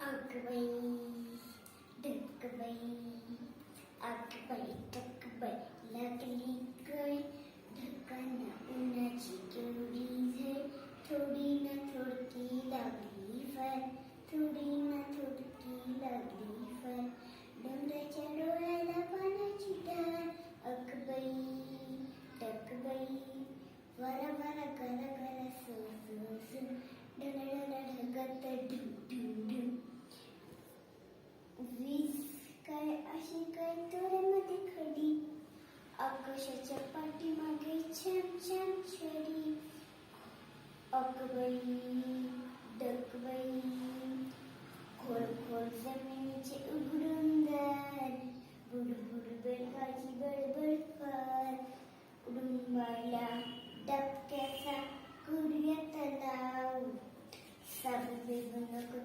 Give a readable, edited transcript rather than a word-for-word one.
अगबाई ढकबाई अगबाई ढकबाई लागली कळ ढकाना उन्हाची केवढी झळ थोडी ना थोडकी लागली फार थोडी ना थोडकी लागली फार डोंगराच्या डोळ्याला पाण्याची धार अगबाई ढकबाई वरा वरा गरा गरा सो सो सो डळडळ ढगत ढू ढू ढू वीज काय अशी काय तोऱ्यामध्ये खडी आकाशाच्या पाठीमागे छान छान छडी अगबाई डकबाई खोल खोल जमिनीचे उघडून दार बुडबुड बेडकाची बडबड फार उडुंबायला डबक्याचा कुर्या तलाव साबू बेगू नको